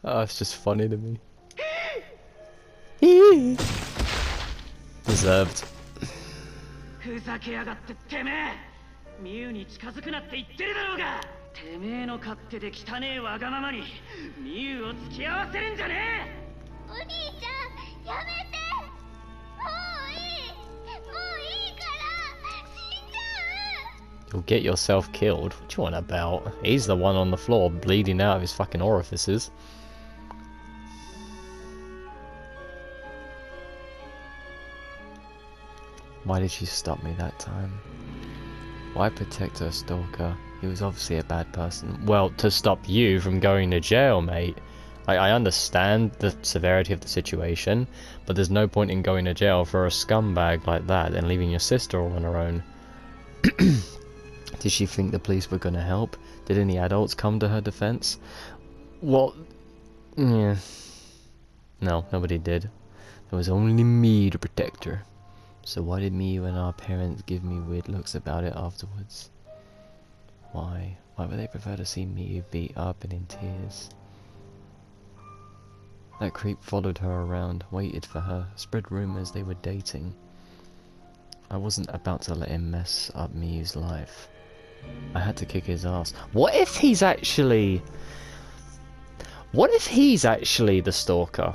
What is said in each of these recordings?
Oh, it's just funny to me. Deserved. ふざけやがっててめえミュウに近づくなって言ってるだろうがてめえの勝手で汚えわがままにミュウを付き合わせるんじゃねえお兄ちゃんやめてもういいから死んじゃう You'll get yourself killed. What you on about? He's the one on the floor bleeding out of his fucking orifices. Why did she stop me that time? Why protect her stalker? He was obviously a bad person. Well, to stop you from going to jail, mate. I understand the severity of the situation, but there's no point in going to jail for a scumbag like that and leaving your sister all on her own. Did she think the police were gonna help? Did any adults come to her defense? Well, yeah. No, nobody did. There was only me to protect her. So why did Miyu and our parents give me weird looks about it afterwards? Why? Why would they prefer to see Miyu beat up and in tears? That creep followed her around, waited for her, spread rumors they were dating. I wasn't about to let him mess up Miyu's life. I had to kick his ass. What if he's actually the stalker?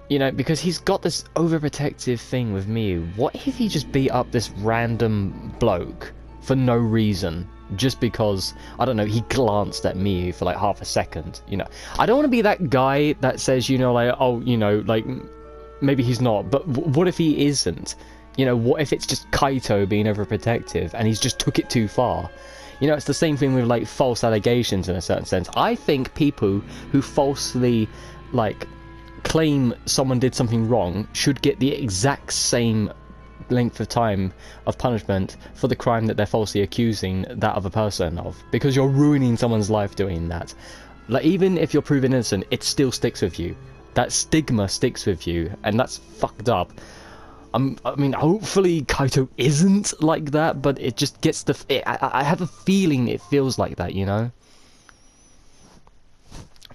You know, because he's got this overprotective thing with Miyu. What if he just beat up this random bloke for no reason? Just because, I don't know, he glanced at Miyu for like half a second, you know. I don't want to be that guy that says, you know, like, oh, you know, like, maybe he's not, but what if he isn't? You know, what if it's just Kaito being overprotective and he's just took it too far? You know, it's the same thing with, like, false allegations in a certain sense. I think people who falsely, like, claim someone did something wrong should get the exact same length of time of punishment for the crime that they're falsely accusing that other person of, because you're ruining someone's life doing that. Like, even if you're proven innocent, it still sticks with you. That stigma sticks with you, and that's fucked up. I mean, hopefully Kaito isn't like that, but it just gets I have a feeling it feels like that, you know?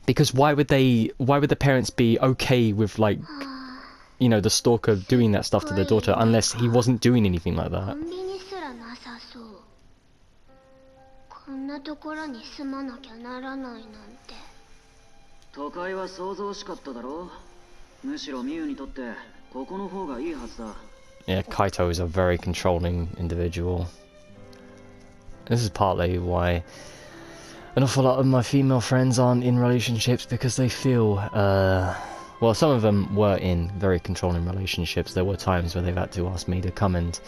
Because why would the parents be okay with, like, you know, the stalker doing that stuff to their daughter unless he wasn't doing anything like that? Yeah, Kaito is a very controlling individual. This is partly why an awful lot of my female friends aren't in relationships, because they feel, well, some of them were in very controlling relationships. There were times where they've had to ask me to come and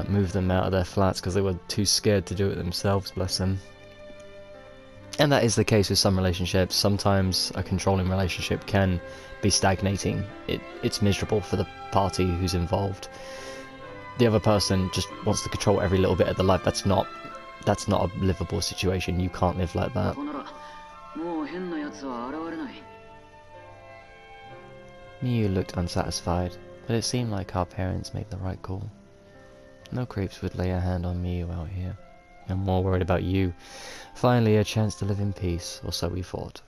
move them out of their flats because they were too scared to do it themselves, bless them. And that is the case with some relationships. Sometimes a controlling relationship can be stagnating. It's miserable for the party who's involved. The other person just wants to control every little bit of the life. That's not a livable situation. You can't live like that. Miyu looked unsatisfied, but it seemed like our parents made the right call. No creeps would lay a hand on Miyu out here. I'm more worried about you. Finally a chance to live in peace, or so we thought.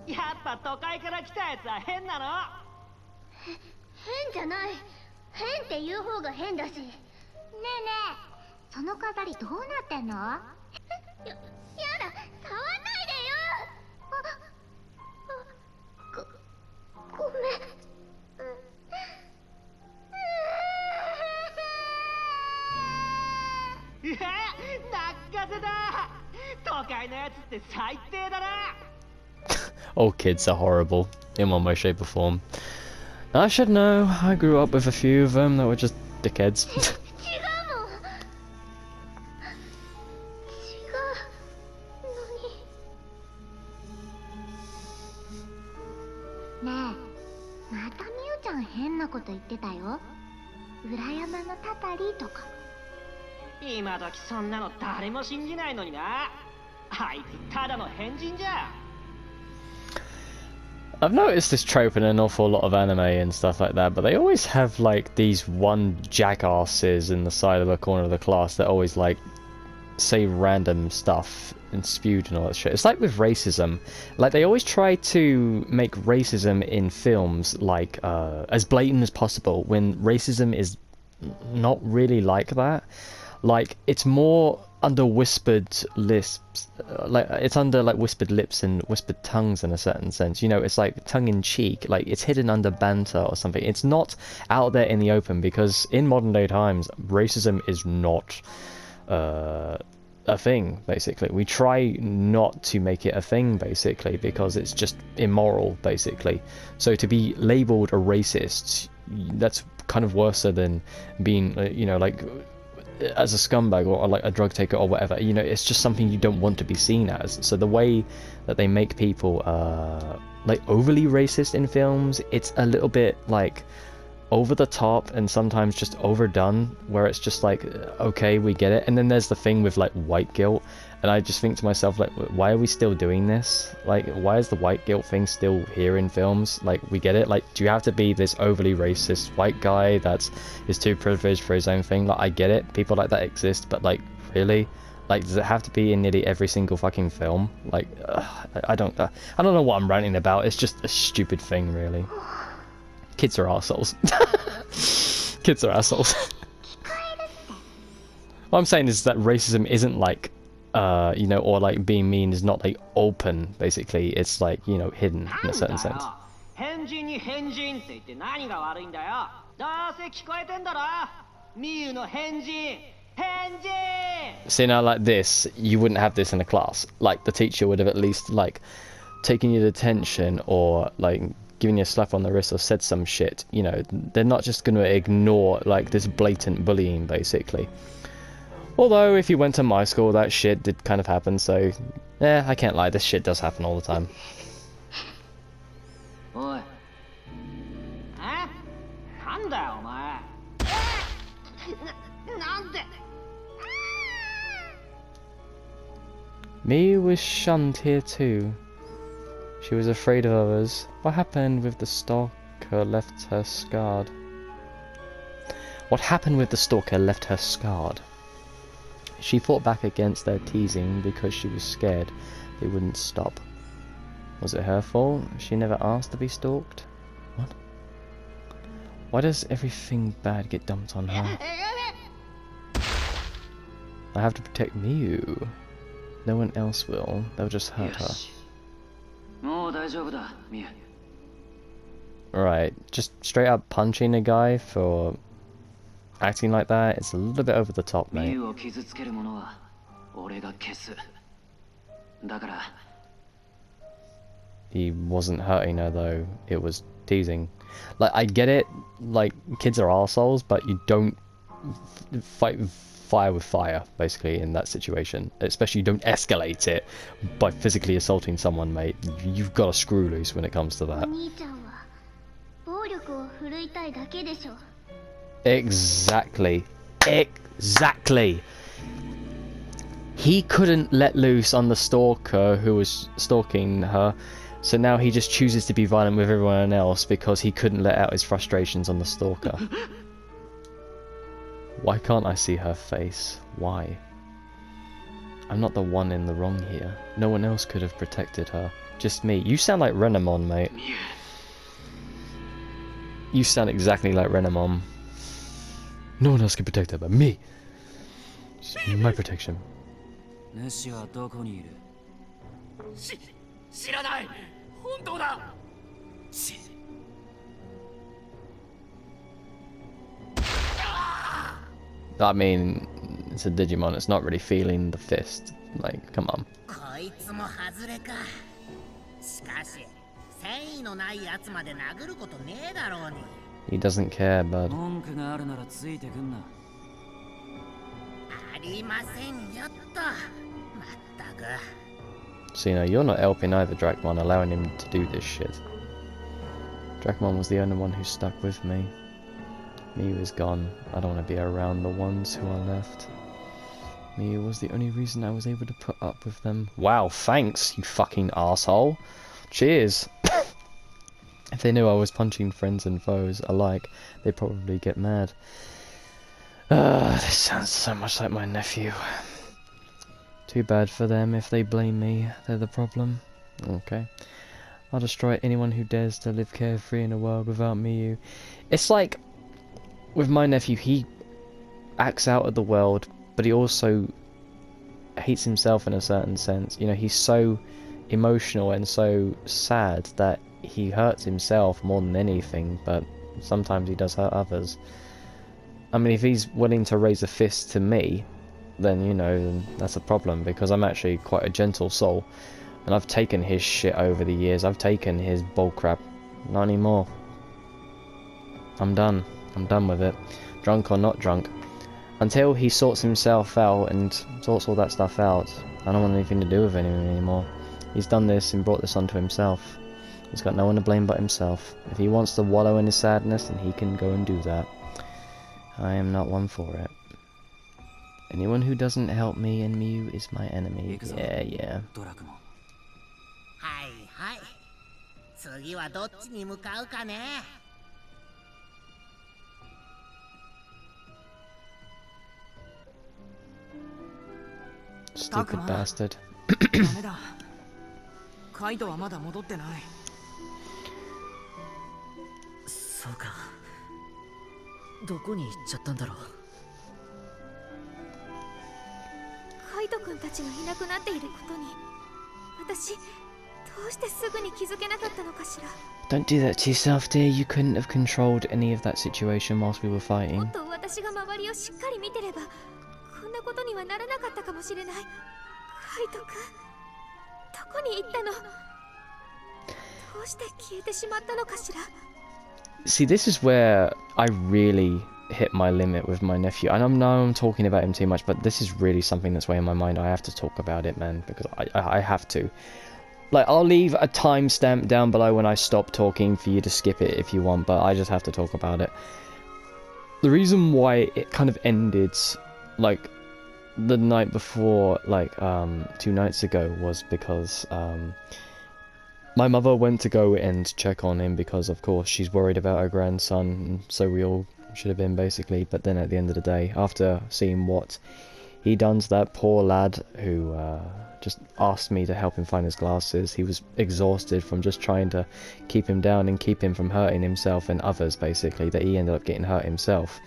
やっぱ都会から来たやつは変なの。変じゃない。変って言う方が変だし。ねえねえ、その飾りどうなってんの？やだ、触んないでよ。ごめん。泣かせだ。都会のやつって最低だな。All kids are horrible, in one way, shape or form. I should know, I grew up with a few of them that were just dickheads. ねえ、またみゆちゃん変なこと言ってたよ。裏山のたたりとか。今時そんなの誰も信じないのにな。あいつただの変人じゃ。I've noticed this trope in an awful lot of anime and stuff like that, but they always have, like, these one jackasses in the side of the corner of the class that always, like, say random stuff and spewed and all that shit. It's like with racism. Like, they always try to make racism in films, like, as blatant as possible, when racism is not really like that. Like, it's more under whispered lips, like, it's under, like, whispered lips and whispered tongues in a certain sense. You know, it's like tongue-in-cheek, like, it's hidden under banter or something. It's not out there in the open, because in modern-day times, racism is not a thing, basically. We try not to make it a thing, basically, because it's just immoral, basically. So to be labelled a racist, that's kind of worse than being, you know, like, as a scumbag or like a drug taker or whatever. You know, it's just something you don't want to be seen as. So the way that they make people like overly racist in films, it's a little bit like over the top and sometimes just overdone, where it's just like, okay, we get it. And then there's the thing with like white guilt, and I just think to myself, like, why are we still doing this? Like, why is the white guilt thing still here in films? Like, we get it. Like, do you have to be this overly racist white guy that is too privileged for his own thing? Like, I get it, people like that exist, but like, really? Like, does it have to be in nearly every single fucking film? Like, I don't know what I'm ranting about. It's just a stupid thing, really. Kids are assholes. Kids are assholes. What I'm saying is that racism isn't like, you know, or like being mean is not like open, basically. It's like, you know, hidden in a certain sense. See, now like this, you wouldn't have this in a class. Like, the teacher would have at least like taken your attention or like giving you a slap on the wrist or said some shit. You know, they're not just going to ignore like this blatant bullying, basically. Although if you went to my school, that shit did kind of happen, so yeah, I can't lie, this shit does happen all the time. Miu was shunned here too. She was afraid of others. What happened with the stalker left her scarred? What happened with the stalker left her scarred. She fought back against their teasing because she was scared they wouldn't stop. Was it her fault? She never asked to be stalked? What? Why does everything bad get dumped on her? I have to protect Miu. No one else will. They'll just hurt her. Right, just straight up punching a guy for acting like that, it's a little bit over the top, mate. He wasn't hurting her though, it was teasing. Like, I get it, like, kids are arseholes, but you don't fight fire with fire, basically, in that situation. Especially, you don't escalate it by physically assaulting someone, mate. You've got a screw loose when it comes to that. Exactly. Exactly. He couldn't let loose on the stalker who was stalking her, so now he just chooses to be violent with everyone else because he couldn't let out his frustrations on the stalker. Why can't I see her face? Why? I'm not the one in the wrong here. No one else could have protected her. Just me. You sound like Renamon, mate. You sound exactly like Renamon. No one else can protect her but me. It's my protection. I mean, it's a Digimon, it's not really feeling the fist. Like, come on. He doesn't care, bud. So, you know, you're not helping either, Dracmon, allowing him to do this shit. Dracmon was the only one who stuck with me. Miu is gone. I don't want to be around the ones who are left. Miu was the only reason I was able to put up with them. Wow, thanks, you fucking asshole. Cheers. If they knew I was punching friends and foes alike, they'd probably get mad. This sounds so much like my nephew. Too bad for them if they blame me. They're the problem. Okay. I'll destroy anyone who dares to live carefree in a world without Miyu. It's like, with my nephew, he acts out of the world, but he also hates himself in a certain sense. You know, he's so emotional and so sad that he hurts himself more than anything, but sometimes he does hurt others. I mean, if he's willing to raise a fist to me, then, you know, then that's a problem, because I'm actually quite a gentle soul. And I've taken his shit over the years. I've taken his bullcrap. Not anymore. I'm done. I'm done with it. Drunk or not drunk. Until he sorts himself out and sorts all that stuff out, I don't want anything to do with him anymore. He's done this and brought this onto himself. He's got no one to blame but himself. If he wants to wallow in his sadness, then he can go and do that. I am not one for it. Anyone who doesn't help me and Miyu is my enemy. Yeah. はいはい。次はどっちに向かうかね。Stupid bastard. ダメだ。カイトはまだ戻ってない。そうか。どこに行っちゃったんだろう。カイト君たちがいなくなっていることに、私どうしてすぐに気づけなかったのかしら。Don't do that to yourself, dear. You couldn't have controlled any of that situation whilst we were も fighting. っと私が周りをしっかり見てれば、こんなことにはならなかったかもしれない。カイト君、どこに行ったの？どうして消えてしまったのかしら。See, this is where I really hit my limit with my nephew. And I know I'm talking about him too much, but this is really something that's weighing my mind. I have to talk about it, man, because I have to. Like, I'll leave a timestamp down below when I stop talking for you to skip it if you want, but I just have to talk about it. The reason why it kind of ended, like, the night before, like, 2 nights ago, was because, my mother went to go and check on him because, of course, she's worried about her grandson, so we all should have been, basically. But then at the end of the day, after seeing what he done to that poor lad who just asked me to help him find his glasses, he was exhausted from just trying to keep him down and keep him from hurting himself and others, basically, that he ended up getting hurt himself.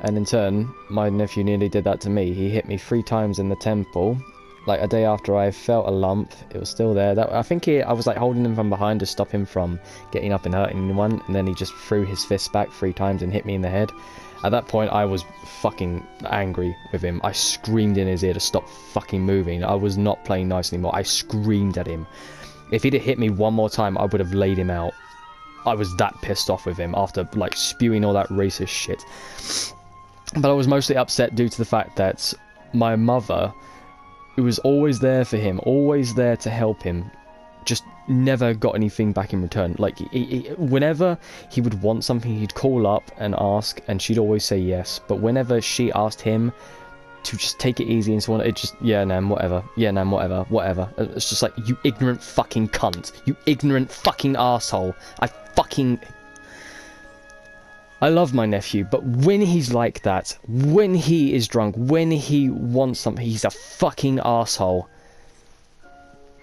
And in turn, my nephew nearly did that to me. He hit me 3 times in the temple. Like, a day after I felt a lump, it was still there. I think I was like holding him from behind to stop him from getting up and hurting anyone, and then he just threw his fist back 3 times and hit me in the head. At that point, I was fucking angry with him. I screamed in his ear to stop fucking moving. I was not playing nice anymore. I screamed at him. If he'd have hit me one more time, I would have laid him out. I was that pissed off with him after, like, spewing all that racist shit. But I was mostly upset due to the fact that my mother, who was always there for him, always there to help him, just never got anything back in return. Like, whenever he would want something, he'd call up and ask, and she'd always say yes. But whenever she asked him to just take it easy and so on, it just, yeah, Nam, whatever. Yeah, Nam, whatever. It's just like, you ignorant fucking cunt. You ignorant fucking asshole. I love my nephew, but when he's like that, when he is drunk, when he wants something, he's a fucking asshole.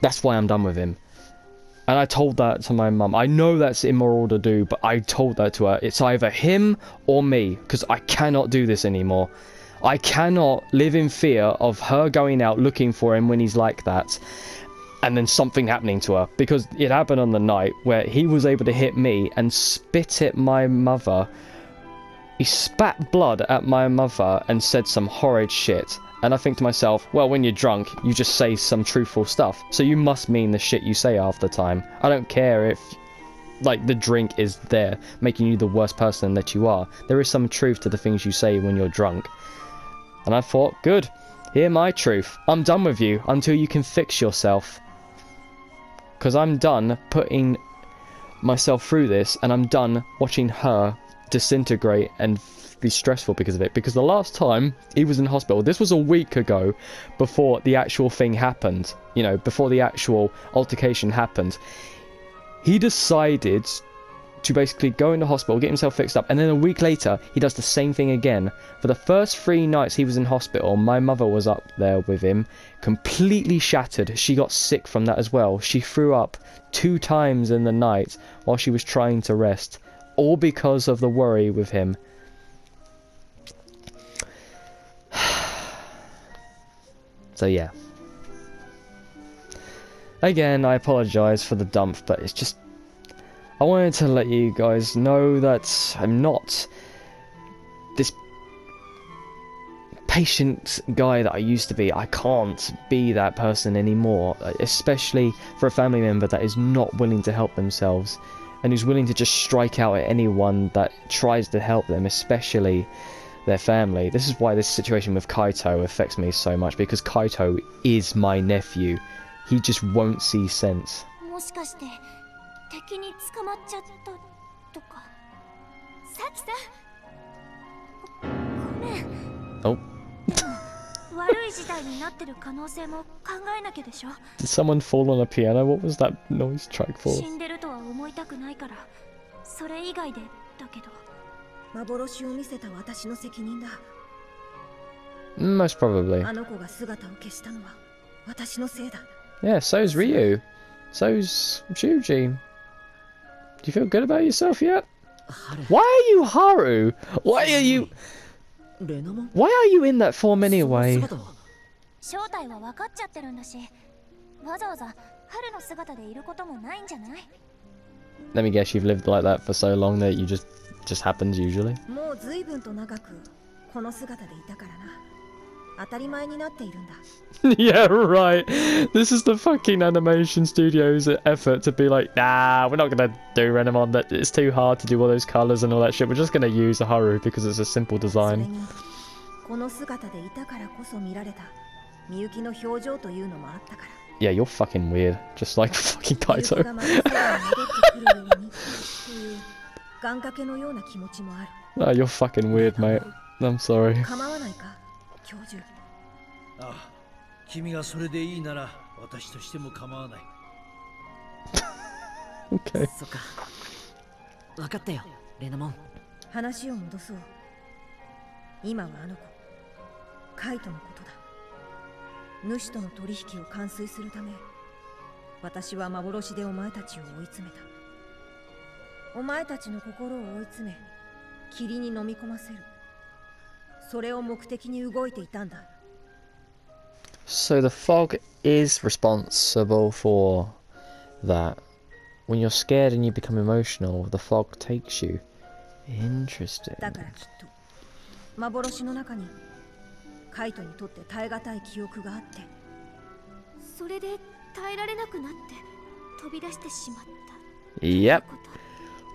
That's why I'm done with him. And I told that to my mum. I know that's immoral to do, but I told that to her. It's either him or me, because I cannot do this anymore. I cannot live in fear of her going out looking for him when he's like that, and then something happening to her. Because it happened on the night where he was able to hit me and spit at my mother. He spat blood at my mother and said some horrid shit. And I think to myself, well, when you're drunk, you just say some truthful stuff. So you must mean the shit you say half the time. I don't care if, like, the drink is there, making you the worst person that you are. There is some truth to the things you say when you're drunk. And I thought, good, hear my truth. I'm done with you until you can fix yourself. Because I'm done putting myself through this, and I'm done watching her disintegrate and be stressful because of it. Because the last time he was in hospital, this was a week ago, before the actual thing happened, you know, before the actual altercation happened, he decided to basically go into hospital, get himself fixed up, and then a week later he does the same thing again. For the first 3 nights he was in hospital, my mother was up there with him, completely shattered. She got sick from that as well. She threw up 2 times in the night while she was trying to rest, all because of the worry with him. So yeah. Again, I apologize for the dump, but it's just... I wanted to let you guys know that I'm not this patient guy that I used to be. I can't be that person anymore, especially for a family member that is not willing to help themselves and who's willing to just strike out at anyone that tries to help them, especially their family. This is why this situation with Kaito affects me so much, because Kaito is my nephew. He just won't see sense. もしかして敵に捕まっちゃったとか。サキさん。ごめん。Oh. 悪い事態になってる可能性も考えなきゃでしょ。 Did someone fall on a piano? What was that noise track for? 死んでるとは思いたくないから、それ以外でだけど。幻を見せた私の責任だ。 Most probably. あの子が姿を消したのは私のせいだ。 Yeah, so's Ryu. So's Shuji. Do you feel good about yourself yet? Why are you Haru? Why are you... Why are you in that form anyway? 正体は分かっちゃってるんだし、わざわざ春の姿でいることもないんじゃない？ Let me guess, you've lived like that for so long that you just happens usually. もう随分と長くこの姿でいたからな。当たり前になっているんだ。 Yeah, right. This is the fucking animation studio's effort to be like, nah, we're not gonna do Renamon. That it's too hard to do all those colors and all that shit. We're just gonna use a Haru because it's a simple それ design. にこの姿でいたからこそ見られたみゆきの表情というのもあったから。 Yeah, you're fucking weird, just like fucking みゆき Kaito. がまた空に戻ってくるようにという願掛けのような気持ちもある。 Oh, you're fucking weird, mate. I'm sorry. 構わないか、教授。ああ、君がそれでいいなら私としても構わない。Okay. そっか。分かったよ、レナモン。話を戻そう。今はあの子、カイトのことだ。主との取引を完遂するため、私は幻でお前たちを追い詰めた。お前たちの心を追い詰め、霧に飲み込ませる。それを目的に動いていたんだ。 So the fog is responsible for that. When you're scared and you become emotional, the fog takes you. Interesting. だからきっと幻の中にカイトにとって耐え難い記憶があって、それで耐えられなくなって飛び出してしまった。 Yep.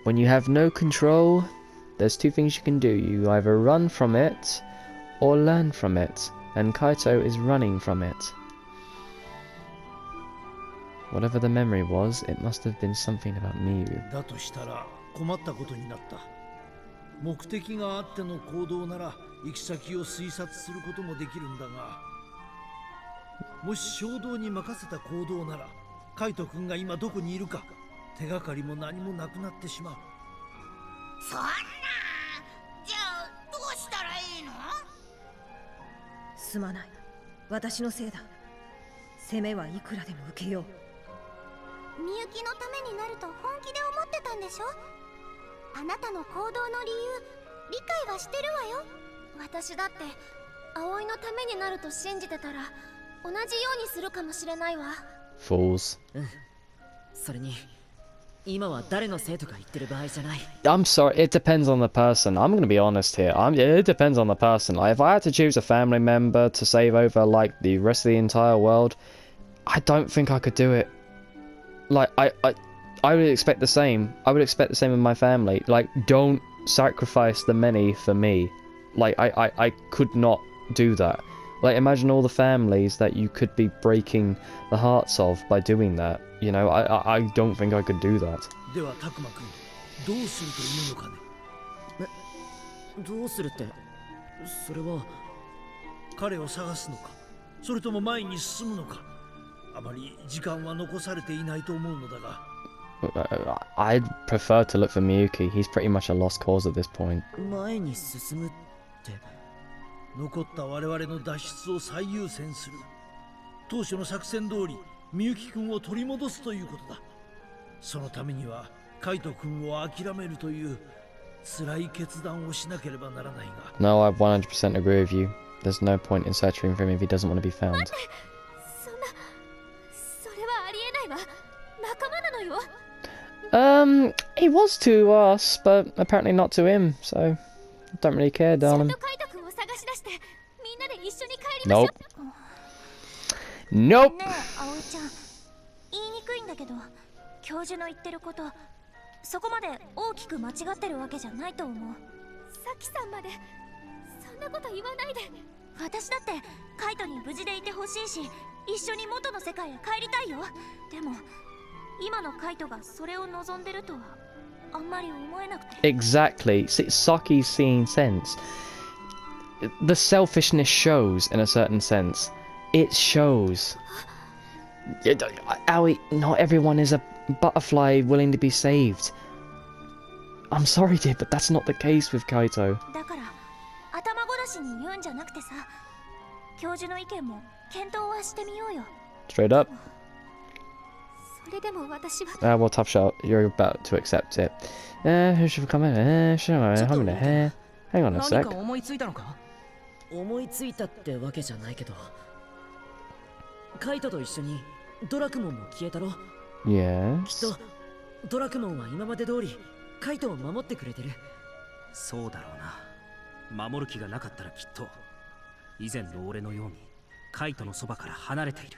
When you have no control, there's 2 things you can do. You either run from it or learn from it. And Kaito is running from it. Whatever the memory was, it must have been something about Miyu. だとしたら困ったことになった。目的があっての行動なら行き先を推察することもできるんだが、もし衝動に任せた行動ならカイト君が今どこにいるか手がかりも何もなくなってしまう。そんな、じゃあどうしたらいいの？すまない。私のせいだ。攻めはいくらでも受けよう。みゆきのためになると本気で思ってたんでしょ？あなたの行動の理由、理解はしてるわよ。私だって葵のためになると信じてたら同じようにするかもしれないわ。 Fools. それに今は誰のせいとか言ってる場合じゃない。 I'm sorry, it depends on the person. I'm gonna be honest here. It depends on the person. Like, if I had to choose a family member to save over, like, the rest of the entire world, I don't think I could do it. Like, I would expect the same. I would expect the same in my family. Like, don't sacrifice the many for me. Like, I could not do that. Like, imagine all the families that you could be breaking the hearts of by doing that. You know, I don't think I could do that. ではタクマ君、どうするというのかね。どうするって、それは彼を探すのか、それとも前に進むのか。あまり時間は残されていないと思うのだが。I'd prefer to look for Miyuki. He's pretty much a lost cause at this point. 前に進むって。残った我々の脱出を最優先する。当初の作戦通りみゆきくんを取り戻すということだ。そのためにはカイトくんを諦めるという辛い決断をしなければならないが。 No, I 100% agree with you. There's no point in searching for him if he doesn't want to be found. そんな、それはありえないわ。仲間なのよ。He was to us, but apparently not to him, so don't really care, ちゃん darling. とカイト君を探し出してみんなで一緒に帰りましょ Nope. Nope. ねえ葵ちゃん、言いにくいんだけど、教授の言ってることそこまで大きく間違ってるわけじゃないと思う。さきさんまでそんなこと言わないで。私だってカイトに無事でいてほしいし、一緒に元の世界へ帰りたいよ。でも今のカイトがそれを望んでるとはあんまり思えなくて。 Exactly. See, Saki's seeing sense. The selfishness shows in a certain sense. It shows. Aoi, not everyone is a butterfly willing to be saved. I'm sorry, dear, but that's not the case with Kaito. だから頭ごなしに言うんじゃなくてさ、教授の意見も検討はしてみようよ。 Straight up. それでも私は Well, tough shot. You're about to accept it. Who should come in? Hang on a 何 sec. か思いついたのか？思いついたってわけじゃないけど、カイトと一緒にドラクモンも消えたろ。きっ Yes. とドラクモンは今まで通りカイトを守ってくれてる。そうだろうな。守る気がなかったらきっと以前の俺のようにカイトのそばから離れている。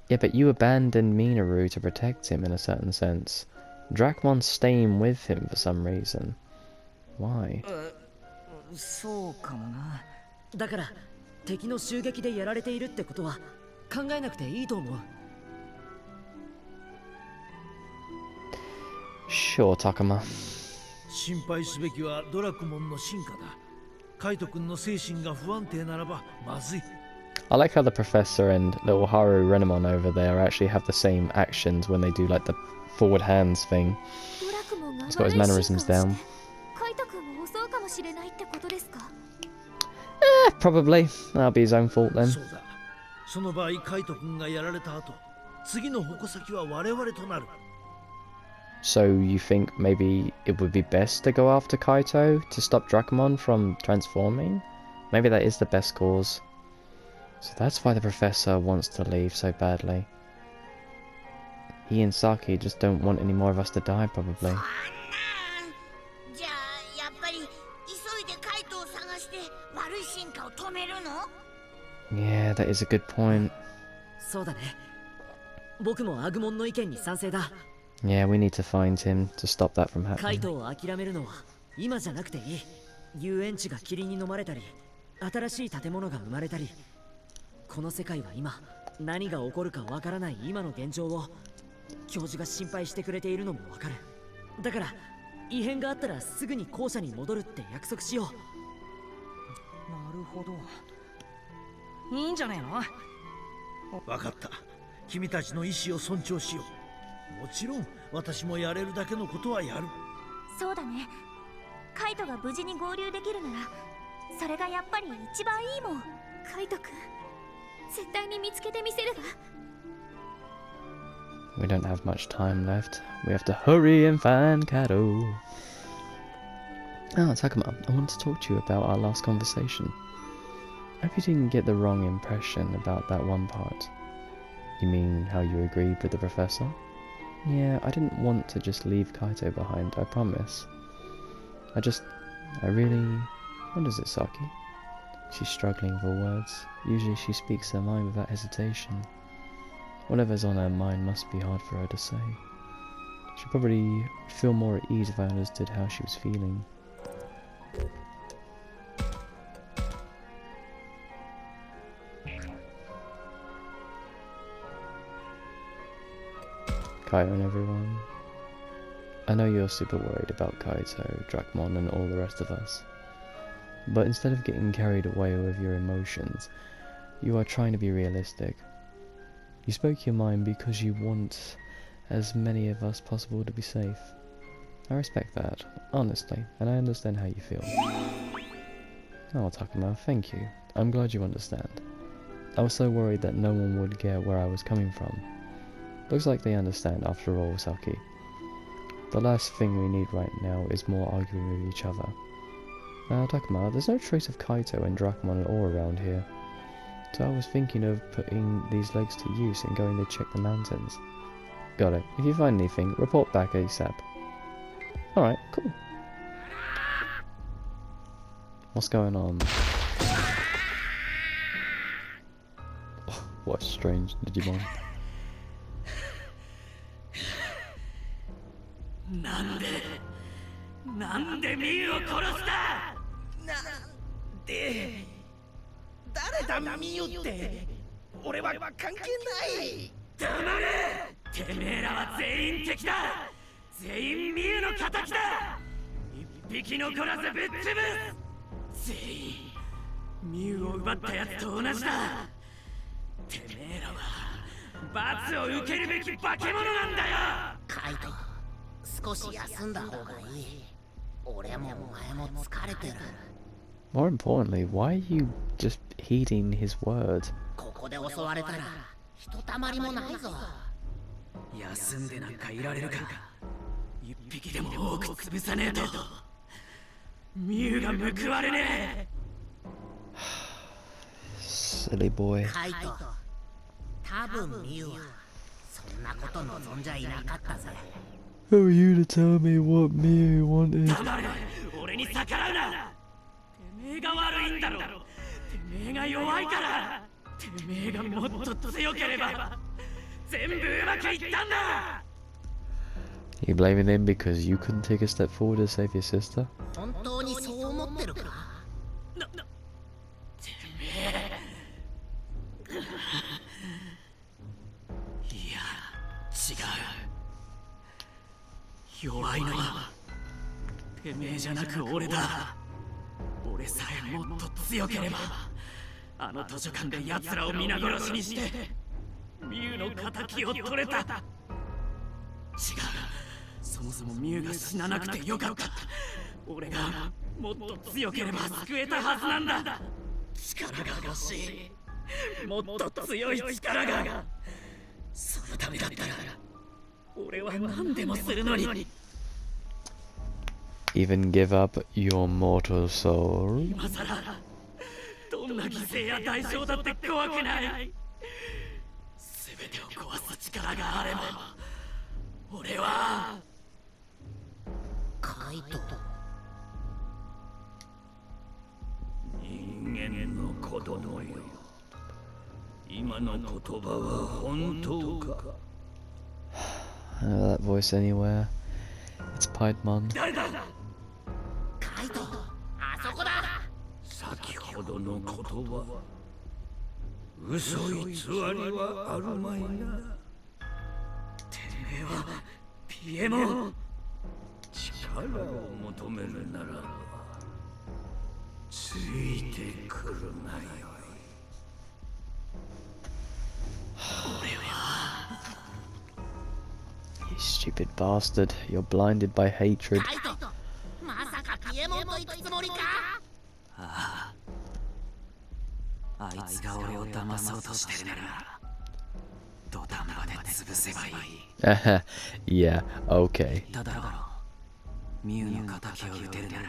Yeah, but you abandoned Minaru to protect him in a certain sense. Drachmon's staying with him for some reason. Why? そうかもな。だから敵の襲撃でやられているってことは考えなくていいと思う。Sure, Takuma. 心配すべきはドラクモンの進化だ。カイト君の精神が不安定ならばまずい。 I like how the professor and little Haru Renamon over there actually have the same actions when they do like the forward hands thing. ドラクモンが He's got his mannerisms down. カイト君も襲うかもしれないってことですか？ Probably. That'll be his own fault then. そうだ。その場合カイト君がやられた後、次の矛先は我々となる。 So you think maybe it would be best to go after Kaito to stop Dracomon from transforming? Maybe that is the best cause. So that's why the professor wants to leave so badly. He and Saki just don't want any more of us to die, probably. そんな。じゃあやっぱり急いでカイトを探して悪い進化を止めるの？ Yeah, that is a good point. そうだね。僕もアグモンの意見に賛成だ。 Yeah, we need to find him to stop that from カイ happening. トを諦めるのは今じゃなくていい。遊園地が霧に飲まれたり、新しい建物が生まれたり、この世界は今何が起こるかわからない今の現状を教授が心配してくれているのもわかる。だから異変があったらすぐに校舎に戻るって約束しよう。なるほど。いいんじゃねえの？わかった。君たちの意志を尊重しよう。もちろん私もやれるだけのことはやる。そうだね。カイトが無事に合流できるならそれがやっぱり一番いいもん。カイト君絶対に見つけてみせるわ。 We don't have much time left. We have to hurry and find Kaito. Ah, Takuma, I want to talk to you about our last conversation. I hope you didn't get the wrong impression about that one part. You mean how you agreed with the professor? Yeah, I didn't want to just leave Kaito behind, I promise. I really... What is it, Saki? She's struggling for words. Usually she speaks her mind without hesitation. Whatever's on her mind must be hard for her to say. She'd probably feel more at ease if I understood how she was feeling. Kaito and everyone. I know you're super worried about Kaito, Dracmon and all the rest of us. But instead of getting carried away with your emotions, you are trying to be realistic. You spoke your mind because you want as many of us possible to be safe. I respect that, honestly, and I understand how you feel. Oh, Takuma, thank you. I'm glad you understand. I was so worried that no one would get where I was coming from. Looks like they understand after all, Saki. The last thing we need right now is more arguing with each other. Takuma, there's no trace of Kaito and Dracmon at all around here. So I was thinking of putting these legs to use and going to check the mountains. Got it. If you find anything, report back ASAP. Alright, cool. What's going on? Oh, what a strange Digimon. なんでミユを殺したで誰だミユって俺は関係ない黙れてめえらは全員敵だ全員ミユの敵だ一匹残らずぶっ潰す全員ミユを奪ったやつと同じだてめえらは罰を受けるべき化け物なんだよカイト少し休んだ方がいい俺もお前も疲れてる More importantly, why are you just heeding his word? ここで襲われたらひとたまりもないぞ休んでなんかいられるか一匹でも多く潰さねえとミユが報われねえ Silly boy. カイト多分ミユはそんなこと望んじゃいなかったぜ Who are you to tell me what Miu wanted? 黙れ俺に逆らうなてめえが悪いんだろてめえが弱いからてめえがもっと強ければ全部うまくいったんだ You blaming him because you couldn't take a step forward to save your sister? 本当にそう思ってるかてめえいや違う弱いのはてめえじゃなく俺だ俺さえもっと強ければあの図書館で奴らを皆殺しにしてミュウの仇を取れた違うそもそもミュウが死ななくてよかった俺がもっと強ければ救えたはずなんだ力が欲しいもっと強い力がそのためだったら俺は何でもするのに Even give up your mortal soul? 今さらどんな犠牲や代償だって怖くない全てを壊す力があれば俺はカイト人間の子供よ今の言葉は本当か I know that voice anywhere. It's Piedmon. 誰だカイトあそこだ先ほどの言葉嘘偽りはあるまいなてめえはピエモン力を求めるならついてくるなよ俺は You stupid bastard. You're blinded by hatred. カイトまさかピエモンと行くつもりかあいつが俺を騙そうとしてるなら土壇場で潰せばいい Yeah, okay. ただろミュウの仇を撃てるなら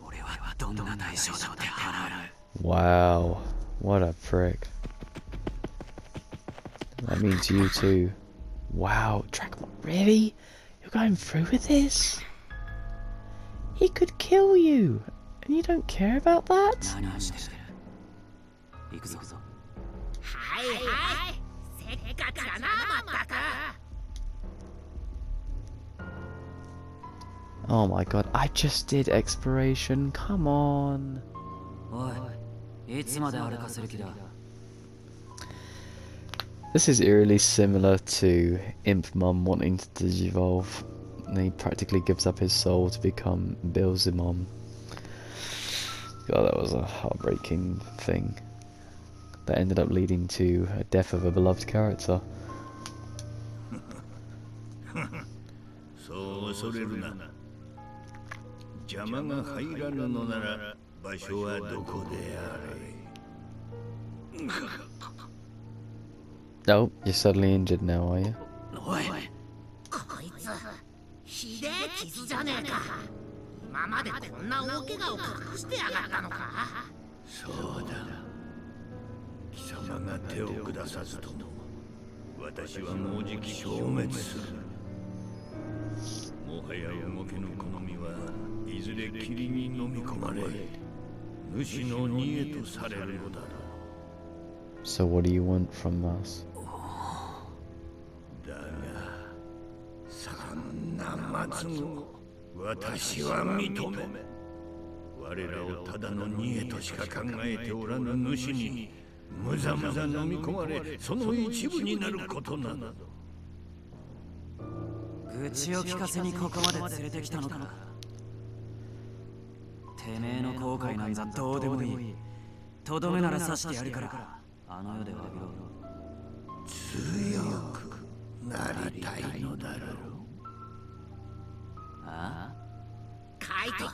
俺はどんな代償だって払う Wow. What a prick. That means you too. Wow, Dracmon, really? You're going through with this? He could kill you, and you don't care about that? 何をしてる行くぞはいはいせっかちだなまったく Oh my god, I just did exploration, come on. おいいつまで歩かせる気だ This is eerily similar to Impmon wanting to digivolve. And he practically gives up his soul to become Beelzemon. God, that was a heartbreaking thing. That ended up leading to a death of a beloved character. 恐れるな。邪魔が入らぬのなら場所はどこであれ。Oh, you're suddenly injured now, are you? おい、こいつひでえ傷じゃねえか。今までこんな大怪我を隠してやがったのか。そうだ。貴様が手を下さずとも私はもうじき消滅する。もはや動きの好みはいずれ霧に飲み込まれ主の荷へとされるのだろう。 So what do you want from us? だがそんな末後私は認め我らをただの荷へとしか考えておらぬ主にむざむざ飲み込まれその一部になることなど。愚痴を聞かせにここまで連れてきたのか。てめえの後悔なんざどうでもいい。とどめなら刺してやるからあの世で詫びろ。強くなりたいのだろう。ああ、カイト、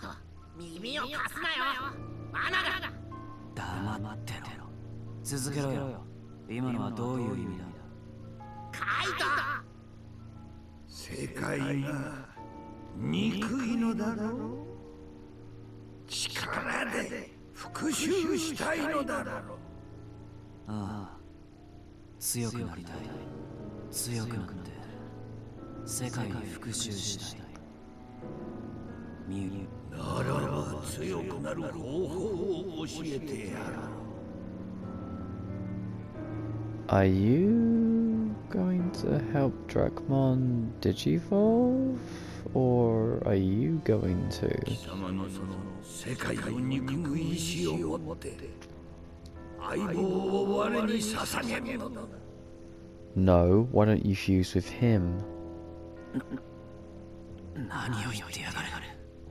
耳を貸すなよ。罠だ。黙ってろ。続けろよ。今のはどういう意味だ。カイト、世界が憎いのだろう。力で復讐したいのだろう。ああ、強くなりたい。強くなって世界に復讐したい。ミュならば強くなる方法を教えてやろう。 Are you going to help Drakmon Digivolve? Or are you going to? 貴様のその世界を憎む意志を持って相棒を我に捧げるのだ。 No, why don't you fuse with him? 何を言ってやがる。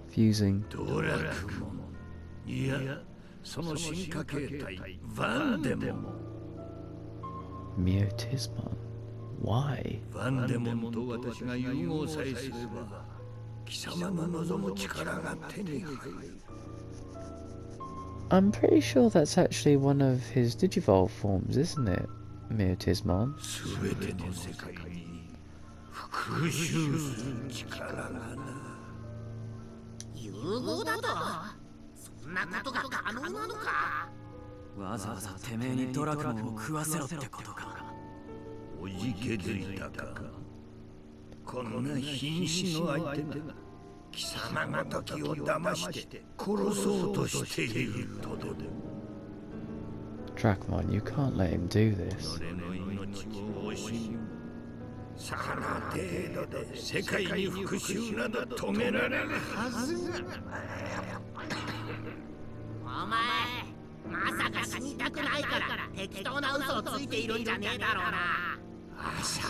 Fusing. ドラクモン、いやその進化形態ヴァンデモン。 Mutismon. Why? ヴァンデモンと私が融合さえすれば貴様の望む力が手に入る。 I'm pretty sure that's actually one of his Digivolve forms, isn't it? Mutismon. すべての世界に復讐する力がな。融合だとそんなことが可能なのか。わざわざてめえにドラクモンを食わせろってことか。おじけづいたか。こんな瀕死の相手が貴様ごときを騙して殺そうとしているとでも。 Drakmon, you can't let him do this. 俺の命を惜しみさな程度で世界に復讐など止められるはずが。お前まさか死にたくないから適当な嘘をついているんじゃねえだろうな。朝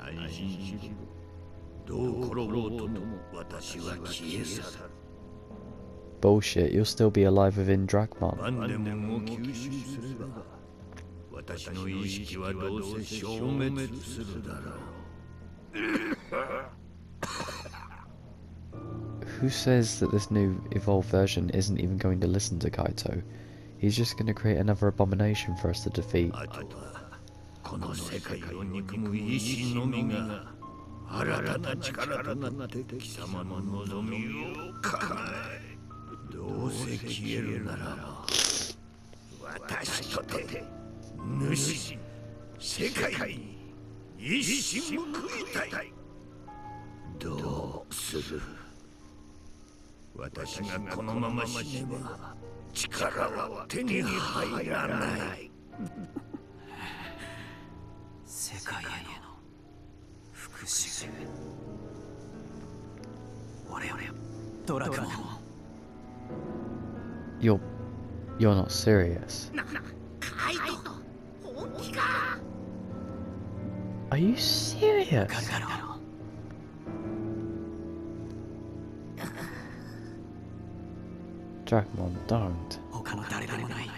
安心しろ。どう転ぼうとも私は消え去る。 Bullshit, you'll still be alive within ヴ Drakmon. ァンデモンを吸収すれば私の意識はどうせ消滅するだろう。 Who says that this new evolved version isn't even going to listen to Kaito? He's just going to create another abomination for us to defeat. あとはこの世界を憎む意志のみが新たな力となって貴様の望みを叶え。どうせ消えるならば私とて主世界に一矢報いたい。どうする。私がこのまま死ねば力は手に入らない。世界への復讐。俺ドラクモン。 You're not serious. カイト、本気か。 Are you serious? Drakmon, don't. 他の誰でもない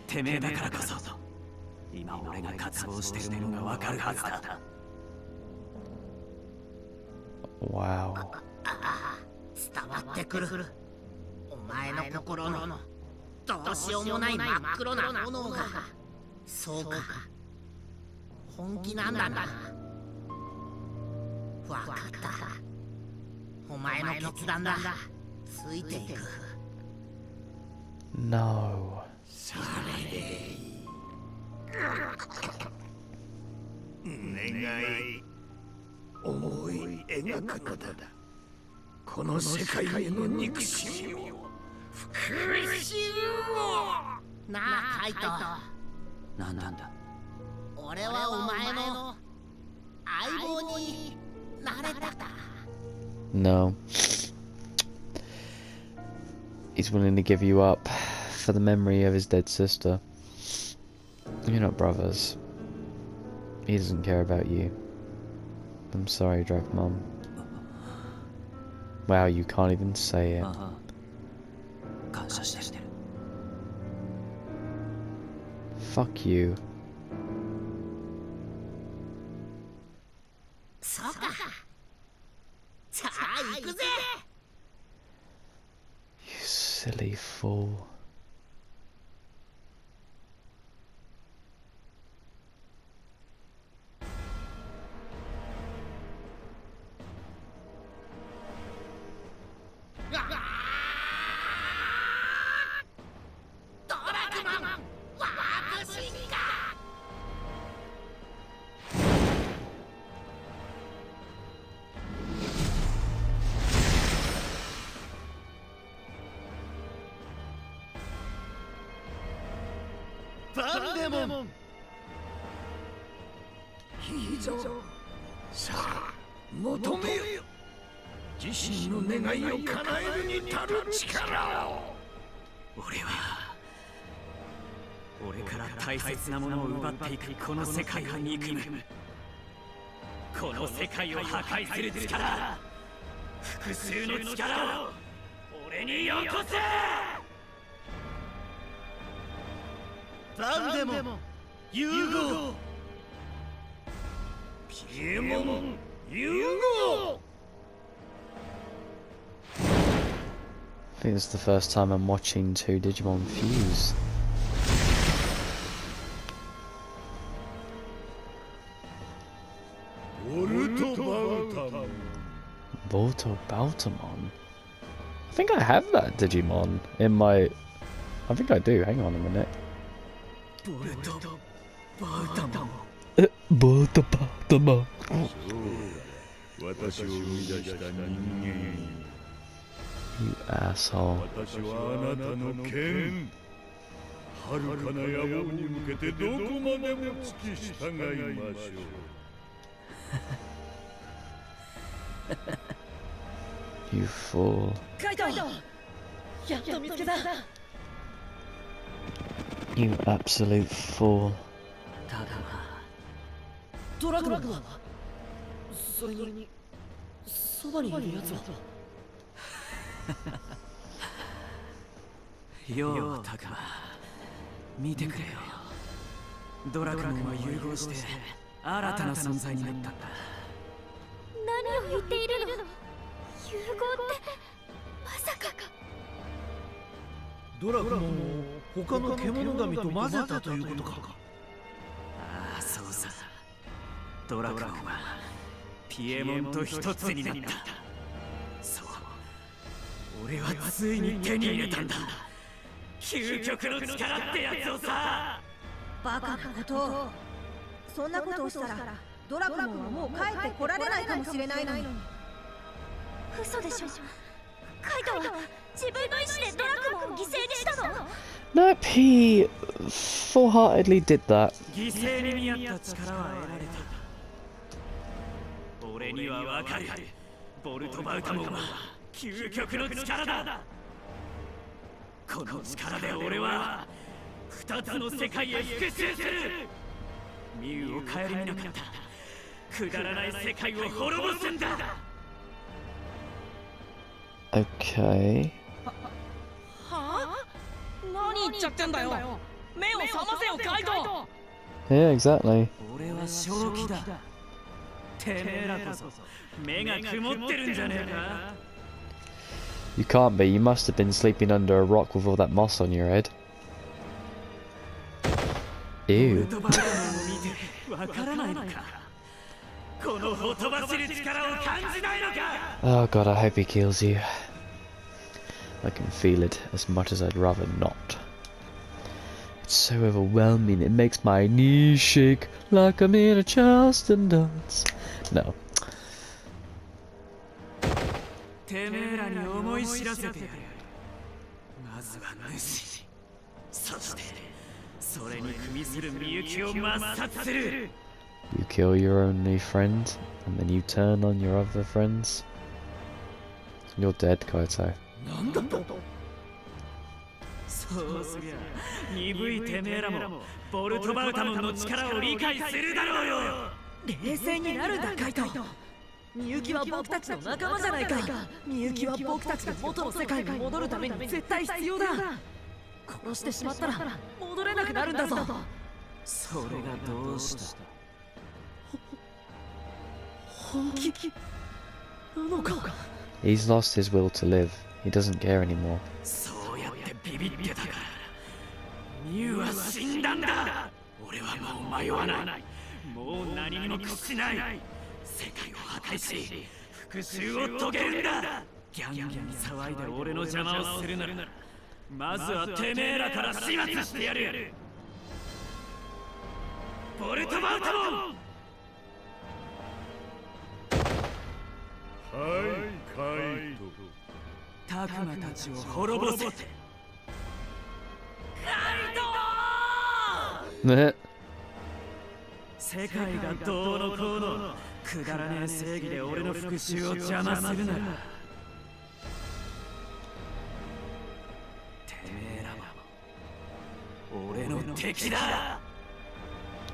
てめえだからこそ今俺が渇望しているものがわかるはずだ。Wow. 伝わってくる。お前の心のどうしようもない真っ黒な炎が。そうか、本気なんだな。わかった。お前の決断だ。ついていく。 No. それでいい。願い思い描くのだ。この世界への憎しみを、復讐を。なあカイト、なんだ。俺はお前の相棒になれたか。 No. He's willing to give you up for the memory of his dead sister. You're not brothers. He doesn't care about you. I'm sorry, Dragmon. Wow, you can't even say it. 感謝してる。 Fuck you. そうか。さあ行くぜ。 You silly fool.いいぞ。さあ求めよ。自身の願いを叶えるに足る力を。俺から大切なものを奪っていくこの世界を憎む。この世界を破壊する力、復讐の力を俺によこせ。バンデモン融合。ピエモン融合。 I think it's the first time I'm watching two Digimon fuse. Volto Baltamon? I think I have that Digimon in my... I think I do, hang on a minute. Volto Baltamon. 私を生み出した人間。 You asshole. 私はあなたの剣。遥かな野望に向けてどこまでも突き従いましょう。You fool. カイト、やっと見つけた。 You absolute fool. ドラクマンはそれにそばにいるやつは。ようタクマ、見てくれよ。ドラクマンは融合して新たな存在になったんだ。何を言っているの？融合ってまさか。ドラクモンを他の獣神と混ぜたということか。ああ、そうさ。ドラクマンはピエモンと一つになった。そう、俺はついに手に入れたんだ。究極の力ってやつをさ。バカなことを。そんなことをしたらドラクモンはもう帰ってこられないかもしれないのに。嘘でしょ。カイトは自分の意志でドラクモンを犠牲にしたの？ Nope, he full-heartedly did that. 犠牲に見合った力は得られた。俺にはわかる。ボルトバウタモンは究極の力だ。この力で俺は二つの世界へ復讐する。ミュウを顧みなかった。くだらない世界を滅ぼすんだ。 Okay. はあ？何言っちゃってんだよ。目を覚ませよカイト。 Yeah, exactly. 俺は正気だ。You can't be. You must have been sleeping under a rock with all that moss on your head. Ew. Oh god, I hope he kills you. I can feel it as much as I'd rather not. It's so overwhelming, it makes my knees shake like I'm in a Charleston dance. No. You kill your only friend, and then you turn on your other friends. You're dead, Kaito. He's lost his will to live. He doesn't care anymore.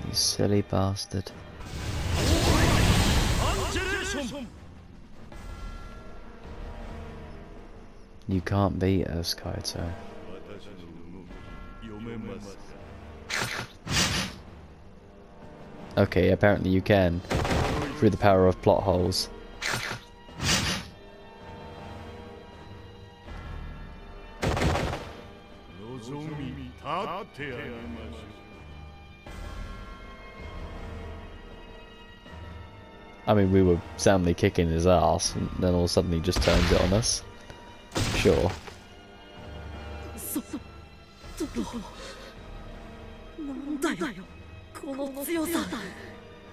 You silly bastard. You can't beat us, Kaito. Okay, apparently you can. Through the power of plot holes. I mean, we were soundly kicking his ass, and then all of a sudden he just turns it on us. Sure.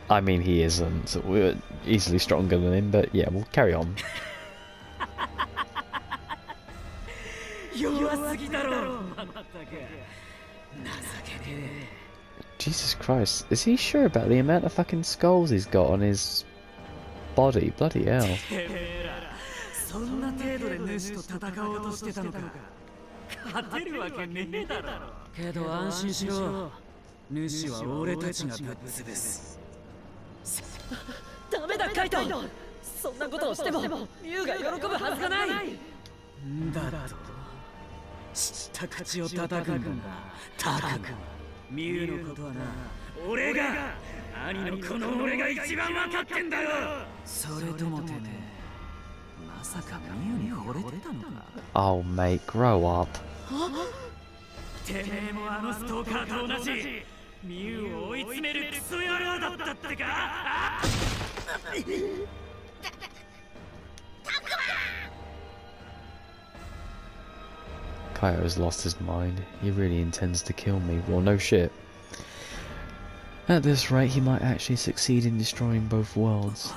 I mean, he isn't. So we're easily stronger than him, but yeah, we'll carry on. Jesus Christ, is he sure about the amount of fucking skulls he's got on his body? Bloody hell. Oh mate, grow up. Kaito has lost his mind. He really intends to kill me. Well, no shit. At this rate, he might actually succeed in destroying both worlds.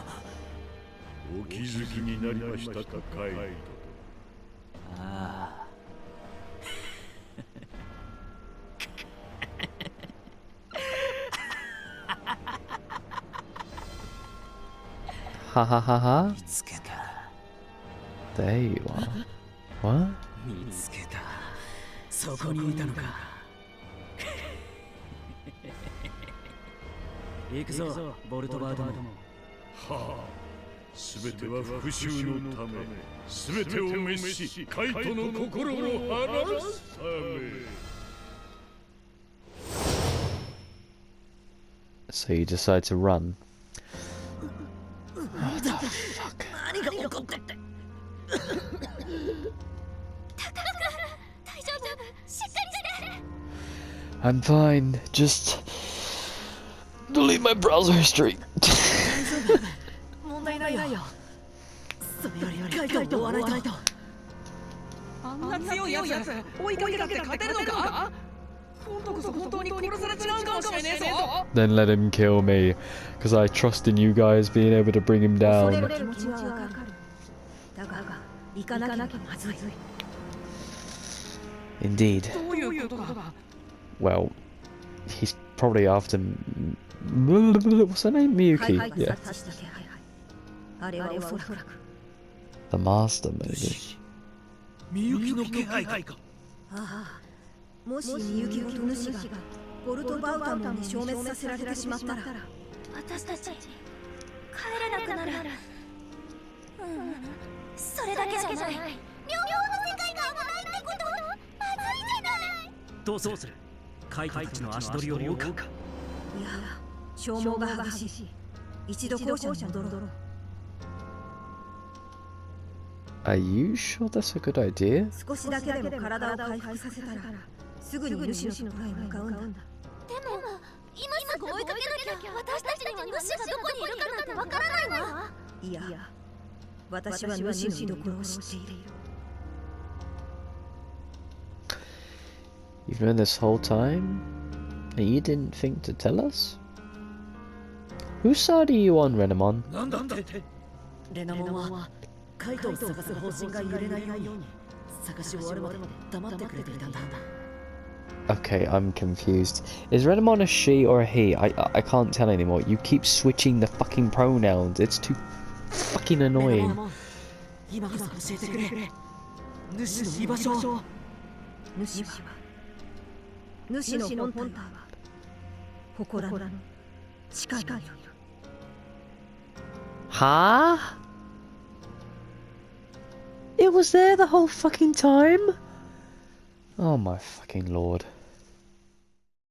Ha ha ha ha. There you are. What? So you decide to run. 何が起こってって。大丈夫、しっかりして。 I'm fine. Just delete my browser history. 問題ないよ。それよりカイトを追わないと。あんな強いやつ追いかけたって勝てるのか？今度こそ本当に殺されちゃうかもしれねえぞ。 Then let him kill me, because I trust in you guys being able to bring him 恐れ down. る気持ちはわかる。だが行かなきゃまずい。 Indeed. どういうことだ？ Well, he's probably after. What's her name? Miyuki. はい Yeah. 察した気配。あれはおそらく The master, maybe. みゆきの気配か。ああ、もしみゆきごと主がボルトバウタモンに消滅させられてしまったら、私たち帰れなくなる。それだけじゃない。両方の世界が危ないってこと？まずいじゃない。どうする？カイトたちの足取りを追うか。いや、消耗が激しい。一度校舎に戻ろう。 Are you sure that's a good idea? 少しだけでも体を回復させたら、すぐに主のところへ向かうんだ。でも今すぐ追いかけなきゃ私たちには主がどこにいるかなんてわからないわ。いや、私は主の居所を知っている。 You've known this whole time? And you didn't think to tell us? Whose side are you on, Renamon? なんだって。レナモンはカイトを探す方針が揺れないように探し終わるまで黙ってくれていたんだ。 Okay, I'm confused. Is Renamon a she or a he? I can't tell anymore. You keep switching the fucking pronouns. It's too fucking annoying. 今こそ教えてくれ。主の居場所を。主の本体は祠の地下にいる。 Huh? It was there the whole fucking time? Oh my fucking lord.